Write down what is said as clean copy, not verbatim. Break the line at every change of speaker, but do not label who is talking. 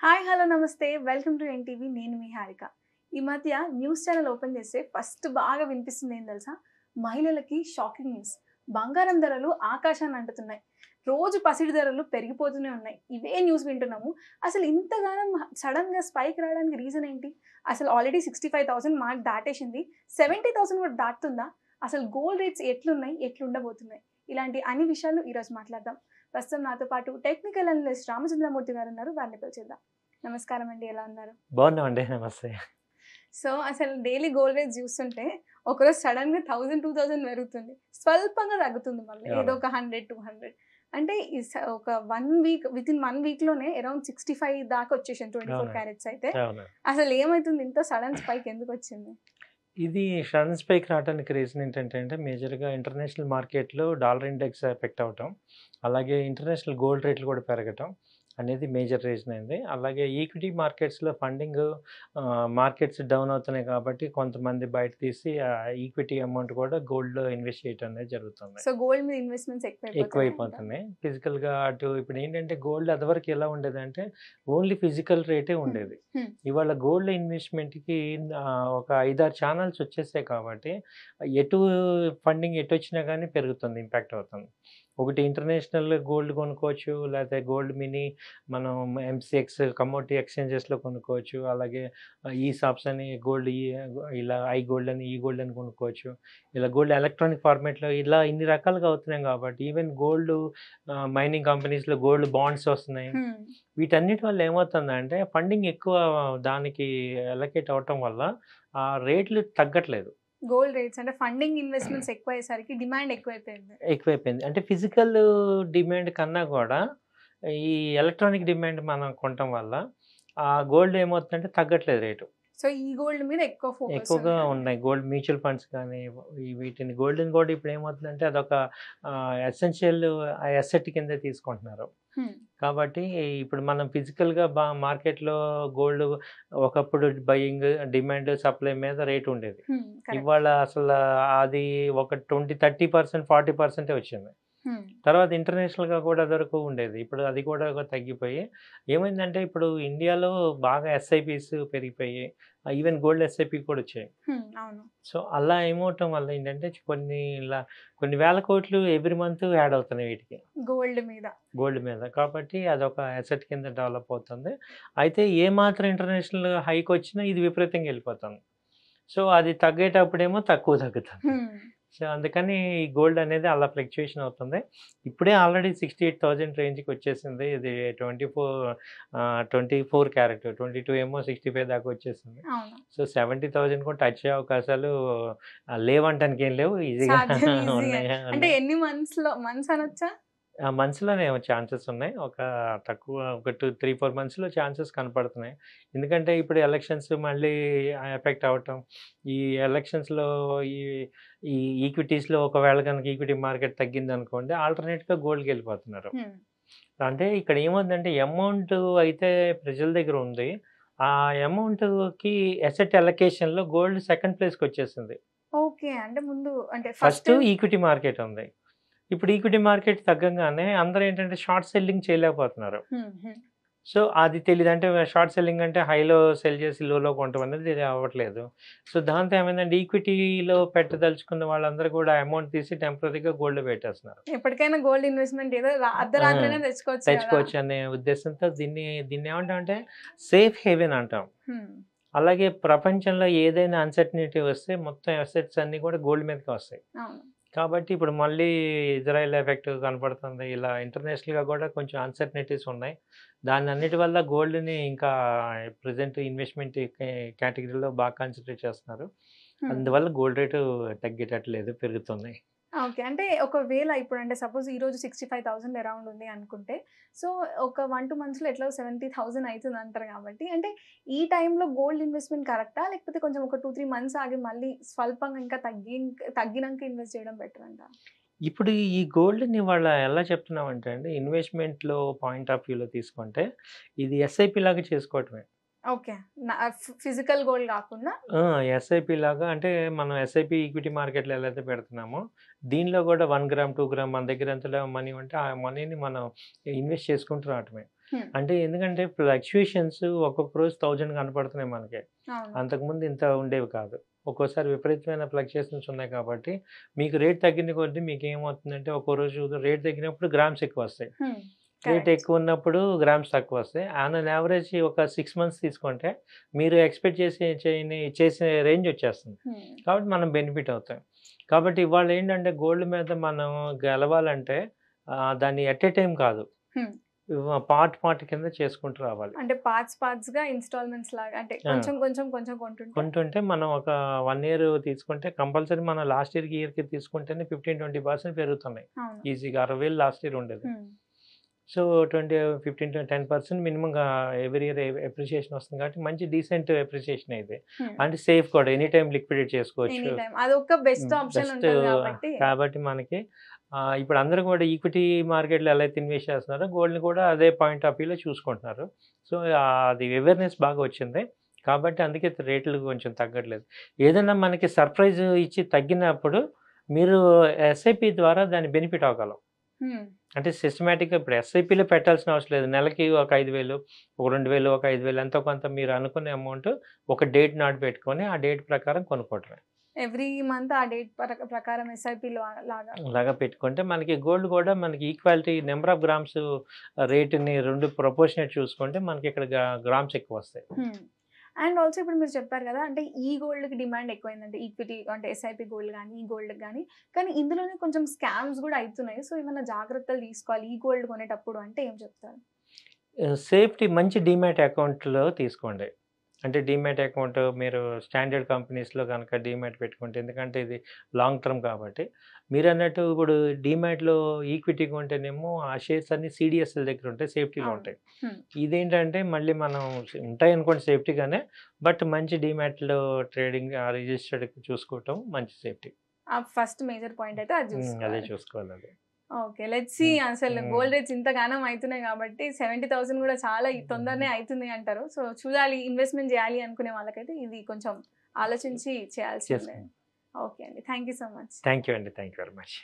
Hi hello నమస్తే welcome to NTV నేను మీ హారిక. ఈ మధ్య న్యూస్ ఛానల్ ఓపెన్ చేస్తే ఫస్ట్ బాగా వినిపిస్తుంది ఏం తెలుసా? మహిళలకి షాకింగ్ న్యూస్. బంగారం ధరలు ఆకాశాన్ని అంటుతున్నాయి. రోజు పసిడి ధరలు పెరిగిపోతూనే ఉన్నాయి. ఇవే న్యూస్ వింటున్నాము. అసలు ఇంతగానం సడన్‌గా స్పైక్ రావడానికి రీజన్ ఏంటి? అసలు ఆల్రెడీ 65,000 మార్క్ దాటేసింది. 70,000 కూడా దాటుతుందా? అసలు గోల్డ్ రేట్స్ ఎట్లున్నాయి? ఎట్లుండబోతున్నాయి? ఇలాంటి అన్ని విషయాలు ఈరోజు మాట్లాడదాం. ప్రస్తుతం నాతో పాటు టెక్నికల్ అనలిస్ట్ రామచంద్రమూర్తి గారు ఉన్నారు. వారిని పిలిచేద్దాం. నమస్కారం అండి. ఎలా ఉన్నారు?
బాగున్నామండి. నమస్తే.
సో, అసలు డైలీ గోల్డ్ రేట్స్ చూస్తుంటే ఒకరోజు సడెన్‌గా 1000, 2000 పెరుగుతుంది. స్వల్పంగా తగ్గుతుంది మళ్ళీ. ఏదో
అవును.
ఒక 100, 200 అంటే ఒక 1 వీక్ వితిన్ 1 వీక్‌లోనే అరౌండ్ 65 దాకా వచ్చేసింది 24
అవునండి.
క్యారెట్స్ అయితే.
అవును.
అసలు ఏమైతుంది ఇంత సడెన్ స్పైక్ ఎందుకొచ్చింది?
ఇది సడన్ స్పైక్ రావడానికి రీజన్ ఏంటంటే అండి, మేజర్‌గా ఇంటర్నేషనల్ మార్కెట్‌లో డాలర్ ఇండెక్స్ ఎఫెక్ట్ అవ్వటం, అలాగే ఇంటర్నేషనల్ గోల్డ్ రేట్లు కూడా పెరగటం అనేది మేజర్ రీజన్ అయింది. అలాగే ఈక్విటీ మార్కెట్స్‌లో ఫండింగ్ మార్కెట్స్ డౌన్ అవుతున్నాయి కాబట్టి కొంతమంది బయట తీసి ఈక్విటీ అమౌంట్ కూడా గోల్డ్‌లో ఇన్వెస్ట్ చేయటం అనేది జరుగుతుంది.
సో, గోల్డ్ మీద ఇన్వెస్ట్‌మెంట్స్ ఎక్కువైపోతున్నాయంటారా?
ఎక్కువైపోతున్నాయి. ఫిజికల్‌గా అటు ఇప్పుడేంటంటే గోల్డ్ అదివరకు ఎలా ఉండేదంటే ఓన్లీ ఫిజికల్ రేటే
హ్మ్.
ఉండేది.
హ్మ్.
ఇవాళ గోల్డ్ ఇన్వెస్ట్‌మెంట్‌కి ఒక 5, 6 ఛానెల్స్ వచ్చేసాయి కాబట్టి ఎటు ఫండింగ్ ఎటొచ్చినా గానీ పెరుగుతుంది. ఇంపాక్ట్ అవుతుంది. ఒకటి ఇంటర్నేషనల్ గోల్డ్ కొనుక్కోవచ్చు. లేతే గోల్డ్ మినీ మనం ఎంసీఎక్స్ కమోడిటీ ఎక్స్‌చేంజెస్‌లో కొనుక్కోవచ్చు. అలాగే ఈసాప్స్ అని గోల్డ్ ఇలా ఐ గోల్డ్ అని, ఈ గోల్డ్ అని కొనుక్కోవచ్చు. ఇలా గోల్డ్ ఎలక్ట్రానిక్ ఫార్మాట్‌లో ఇలా ఇన్ని రకాలుగా అవుతున్నాయి కాబట్టి ఈవెన్ గోల్డ్ మైనింగ్ కంపెనీస్‌లో గోల్డ్ బాండ్స్ వస్తున్నాయి.
హ్మ్.
వీటన్నిటి వల్ల ఏమవుతుందంటే ఫండింగ్ ఎక్కువ దానికి అలొకేట్ అవ్వటం వల్ల ఆ రేట్లు తగ్గట్లేదు.
గోల్డ్ రేట్స్ అంటే ఫండింగ్ ఇన్వెస్ట్‌మెంట్స్ ఎక్కువయ్యేసరికి డిమాండ్ ఎక్కువైపోయింది.
ఎక్కువైపోయింది. అంటే ఫిజికల్ డిమాండ్ కన్నా గూడా ఈ ఎలక్ట్రానిక్ డిమాండ్ మనం కొనటం వల్ల ఆ గోల్డ్ ఏమవుతుందంటే తగ్గట్లేదు రేటు.
సో, ఈ గోల్డ్ మీద ఎక్కువ ఫోకస్
ఎక్కువగా
ఉందంటారు.
ఉన్నాయి. గోల్డ్ మ్యూచువల్ ఫండ్స్ కానీ, వీటిని గోల్డ్‌ని కూడా ఇప్పుడేమవుతుందంటే అదొక ఎసెన్షియల్ అసెట్ కింద తీసుకుంటున్నారు.
హ్మ్.
కాబట్టి ఇప్పుడు మనం ఫిజికల్‌గా మార్కెట్‌లో గోల్డ్ ఒకప్పుడు బయింగ్, డిమాండ్, సప్లై మీద రేట్ ఉండేది.
హ్మ్. కరెక్ట్.
ఇవాళ అసల అది ఒక 20, 30%, 40% వచ్చింది.
హ్మ్.
తర్వాత ఇంటర్నేషనల్‌గా కూడా అదివరకు ఉండేది. ఇప్పుడు అది కూడా తగ్గిపోయి ఏమైందంటే ఇప్పుడు ఇండియాలో బాగా ఎస్ఐపీస్ పెరిగిపోయి ఈవెన్ గోల్డ్ ఎస్ఐపి కూడా వచ్చాయి.
హ్మ్. అవును.
సో, అలా ఏమవ్వటం వల్ల ఏంటంటే కొన్ని వేల కోట్లు ఎవ్రీ మంత్ యాడ్ అవుతున్నాయి వీటికి.
గోల్డ్ మీద.
గోల్డ్ మీద. కాబట్టి అదొక అసెట్ కింద డెవలప్ అవుతుంది. అయితే ఏమాత్రం ఇంటర్నేషనల్ హైక్ వచ్చినా ఇది విపరీతంగా ఎళ్ళిపోతుంది. సో, అది తగ్గేటప్పుడేమో తక్కువ తగ్గుతుంది.
హ్మ్.
సో, అందుకని ఈ గోల్డ్ అనేది అలా ఫ్లక్చుయేషన్ అవుతుంది. ఇప్పుడే ఆల్రెడీ 68,000 రేంజ్‌కి వచ్చేసింది. ఇది 24 క్యారెట్. 22 ఏమో 65 దాకా వచ్చేసింది.
అవును.
సో, 70,000 కూడా టచ్ అయ్యే అవకాశాలు లేవంటానికి ఏం లేవు. ఈజీగా
సాధ్యం ఈజీగా.
ఉన్నాయి.
అంటే
ఉన్నాయి.
ఎన్ని మంత్స్ అనొచ్చా?
మంత్స్‌లోనే ఛాన్సెస్ ఉన్నాయి. ఒక 2, 3, 4 మంత్స్‌లో ఛాన్సెస్ కనపడుతున్నాయి. ఎందుకంటే ఇప్పుడు ఎలక్షన్స్ మళ్ళీ ఎఫెక్ట్ అవ్వటం. ఈ ఎలక్షన్స్‌లో ఈ ఈ ఈక్విటీస్‌లో ఒకవేళ గనుక ఈక్విటీ మార్కెట్ తగ్గిందనుకోండి ఆల్టర్‌నేట్‌గా గోల్డ్‌కెళ్ళిపోతున్నారు.
హ్మ్.
అంటే ఇక్కడ ఏముందంటే అమౌంట్ అయితే ప్రజల దగ్గర ఉంది. ఆ అమౌంట్‌కి అసెట్ అలొకేషన్‌లో గోల్డ్ సెకండ్ ప్లేస్‌కొచ్చేసింది.
ఓకే. అంటే ముందు అంటే ఫస్ట్
ఫస్ట్ ఈక్విటీ మార్కెట్ ఉంది. ఇప్పుడు ఈక్విటీ మార్కెట్ తగ్గంగానే అందరూ ఏంటంటే షార్ట్ సెల్లింగ్ చేయలేకపోతున్నారు.
హ్మ్. హ్మ్.
సో, అది తెలీదు. అంటే షార్ట్ సెల్లింగ్ అంటే హైలో సెల్ చేసి లోలో కొనటం అనేది అవ్వట్లేదు. సో, దాంతో ఏమైందంటే ఈక్విటీలో పెట్టదలుచుకున్న వాళ్ళందరూ కూడా అమౌంట్ తీసి టెంపరరీగా గోల్డ్‌లో పెట్టేస్తున్నారు.
ఎప్పటికైనా గోల్డ్ ఇన్వెస్ట్‌మెంట్ ఏదో
ఆ!
అర్ధరాత్రైనా తెచ్చుకోవచ్చు గదా!
తెచ్చుకోవచ్చు అనే ఉద్దేశంతో దీన్నేమంటామంటే సేఫ్ హేవెన్ అంటాం.
హ్మ్.
అలాగే ప్రపంచంలో ఏదైనా అన్‌సర్టెనిటీ వస్తే మొత్తం అసెట్స్ అన్నీ కూడా గోల్డ్ మీదకే వస్తాయి.
అవును.
కాబట్టి ఇప్పుడు మళ్ళీ ఇజ్రాయెల్ ఎఫెక్ట్ కనపడుతుంది. ఇలా ఇంటర్నేషనల్‌గా కూడా కొంచెం అన్‌సర్టెనిటీస్ ఉన్నాయి. దానన్నిటి వల్ల గోల్డ్‌ని ఇంకా ప్రెజెంట్ ఇన్వెస్ట్‌మెంట్ కేటగిరీలో బాగా కన్సిడర్ చేస్తున్నారు.
హ్మ్.
అందువల్ల గోల్డ్ రేటు తగ్గేటట్టు లేదు, పెరుగుతుంది.
ఓకే. అంటే ఒకవేళ ఇప్పుడంటే సపోజ్ ఈరోజు 65,000 అరౌండ్ ఉంది అనుకుంటే, సో ఒక 1, 2 మంత్స్‌లో ఎట్లాగో 70,000 అయితుందంటారు కాబట్టి, అంటే ఈ టైంలో గోల్డ్ ఇన్వెస్ట్‌మెంట్ కరెక్టా? లేకపోతే కొంచెం ఒక 2, 3 మంత్స్ ఆగి మళ్ళీ స్వల్పంగా ఇంకా తగ్గినంక ఇన్వెస్ట్ చేయడం బెటర్ అంటారా?
ఇప్పుడు ఈ గోల్డ్‌ని ఇవాళ ఎలా చెప్తున్నామంటే అండి, ఇన్వెస్ట్‌మెంట్‌లో పాయింట్ ఆఫ్ వ్యూలో తీసుకుంటే ఇది ఎస్ఐపి లాగా చేసుకోవటమే.
ఓకే. ఫిజికల్ గోల్డ్ గాకుండా
ఆ! ఎస్ఐపి లాగా అంటే మనం ఎస్ఐపి ఈక్విటీ మార్కెట్‌లో ఎలా అయితే పెడుతున్నామో, దీనిలో కూడా 1 గ్రామ్, 2 గ్రామ్ మన దగ్గర ఎంత మనీ ఉంటే ఆ మనీని మనం ఇన్వెస్ట్ చేసుకుంటూ రావటమే. అంటే ఎందుకంటే ఫ్లక్చుయేషన్స్ ఒక్కొక్క రోజు 1000 కనపడుతున్నాయి మనకి.
అవును.
అంతకుముందు ఇంత ఉండేవి కాదు. ఒక్కోసారి విపరీతమైన ఫ్లక్చుయేషన్స్ ఉన్నాయి కాబట్టి మీకు రేట్ తగ్గిన కొద్దీ మీకేమవుతుందంటే ఒక్కో రోజు రేట్ తగ్గినప్పుడు గ్రామ్స్ ఎక్కువొస్తాయి. Rate
correct.
ఎక్కువ ఉన్నప్పుడు గ్రామ్స్ తక్కువొస్తాయి. ఆన్ అన్ యావరేజ్ ఒక 6 మంత్స్ తీసుకుంటే మీరు ఎక్స్‌పెక్ట్ చేసే రేంజ్ వచ్చేస్తుంది. కాబట్టి మనం బెనిఫిట్ అవుతాం. కాబట్టి ఇవాళ ఏంటంటే గోల్డ్ మీద మనం గెలవాలంటే దాన్ని ఎట్ ఏ టైమ్ కాదు. పార్ట్ కింద చేసుకుంటూ రావాలి.
అంటే పార్ట్స్‌గా ఇన్‌స్టాల్‌మెంట్స్ లాగా అంటే
ఆ!
కొంచెం కొంటుంటే
కొంటుంటే మనం ఒక 1 ఇయర్ తీసుకుంటే కంపల్సరీ మనం లాస్ట్ ఇయర్‌కి తీసుకుంటేనే 15-20% పెరుగుతున్నాయి.
అవును.
ఈజీగా 60,000 లాస్ట్ ఇయర్ ఉండేది.
హ్మ్.
సో, 15-10% మినిమమ్‌గా ఎవ్రీ ఇయర్ అప్రిషియేషన్ వస్తుంది కాబట్టి మంచి డీసెంట్ అప్రిషియేషనే ఇది. అంటే సేఫ్ కూడా ఎనీ టైమ్ లిక్విడేట్ చేసుకోవచ్చు.
ఎనీ టైమ్ అదొక బెస్ట్ ఆప్షన్
బెస్ట్
ఉంటది కాబట్టి
కాబట్టి మనకి ఇప్పుడు అందరూ కూడా ఈక్విటీ మార్కెట్‌లో ఎలా అయితే ఇన్వెస్ట్ చేస్తున్నారో గోల్డ్‌ని కూడా అదే పాయింట్ ఆఫ్ వ్యూలో చూసుకుంటున్నారు. సో, అది అవేర్‌నెస్ బాగా వచ్చింది. కాబట్టి అందుకే రేట్లు కొంచెం తగ్గట్లేదు. ఏదైనా మనకి సర్ప్రైజ్ ఇచ్చి తగ్గినప్పుడు మీరు ఎస్ఐపి ద్వారా దాన్ని బెనిఫిట్ అవ్వగలం.
హ్మ్.
అంటే సిస్టమాటిక్‌గా ఇప్పుడు ఎస్ఐపిలో పెట్టాల్సిన అవసరం లేదు. నెలకి ఒక 5,000, ఒక 2,000, ఒక 5,000 ఎంతో కొంత మీరు అనుకునే అమౌంట్ ఒక డేట్ నాటి పెట్టుకొని ఆ డేట్ ప్రకారం కొనుక్కోవటమే.
ఎవ్రీ మంత్ ఆ డేట్ ప్రకారం ఎస్ఐపిలో లాగా.
అలాగా పెట్టుకుంటే మనకి గోల్డ్ కూడా మనకి ఈక్వాలిటీ నెంబర్ ఆఫ్ గ్రామ్స్ రేట్‌ని 2 ప్రపోర్షనేట్ చూసుకుంటే మనకి ఇక్కడ గ్రామ్స్ ఎక్కువొస్తాయి.
అండ్ ఆల్సో ఇప్పుడు మీరు చెప్పారు కదా అంటే ఈ గోల్డ్‌కి డిమాండ్ ఎక్కువైందంటే ఈక్విటీ అంటే ఎస్ఐపి గోల్డ్ గానీ, ఈ గోల్డ్‌కి గానీ. కానీ ఇందులోనే కొంచెం స్కామ్స్ గూడా అయితున్నాయి. సో, ఏమన్నా జాగ్రత్తలు తీసుకోవాలి ఈ గోల్డ్ కొనేటప్పుడు అంటే ఏం చెప్తారు?
సేఫ్టీ మంచి డీమ్యాట్ అకౌంట్‌లో తీసుకోండి. అంటే డీమ్యాట్ అకౌంట్ మీరు స్టాండర్డ్ కంపెనీస్‌లో గనక డీమ్యాట్ పెట్టుకుంటే ఎందుకంటే ఇది లాంగ్ టర్మ్ కాబట్టి. మీరన్నట్టు ఇప్పుడు డీమ్యాట్‌లో ఈక్విటీ కొంటేనేమో ఆ షేర్స్ అన్నీ సీడీఎస్‌ల దగ్గర ఉంటాయి. సేఫ్టీలో
అవును.
ఉంటాయి.
హ్మ్.
ఇదేంటంటే మళ్ళీ మనం ఉంటాయనుకోండి సేఫ్టీగానే. బట్ మంచి డీమ్యాట్‌లో ట్రేడింగ్ రిజిస్టర్డ్ చూసుకోవటం మంచి సేఫ్టీ.
ఆ ఫస్ట్ మేజర్ పాయింట్ అయితే అది
అదే
చూసుకోవాలి.
చూసుకోవాలది.
ఓకే. లెట్స్ సీ అసలు
హ్మ్.
గోల్డ్ రేట్స్ ఇంతగానం అయితున్నాయి కాబట్టి 70,000 గూడా చాలా తొందరనే అయితుంది అంటారు. సో, చూడాలి ఇన్వెస్ట్‌మెంట్ జేయాలి అనుకునే వాళ్ళకైతే ఇది కొంచెం ఆలోచించి చేయాల్సిందే.
చేసుకోండి.
ఓకే అండి. Thank you so much.
Thank you అండి. Thank you very much.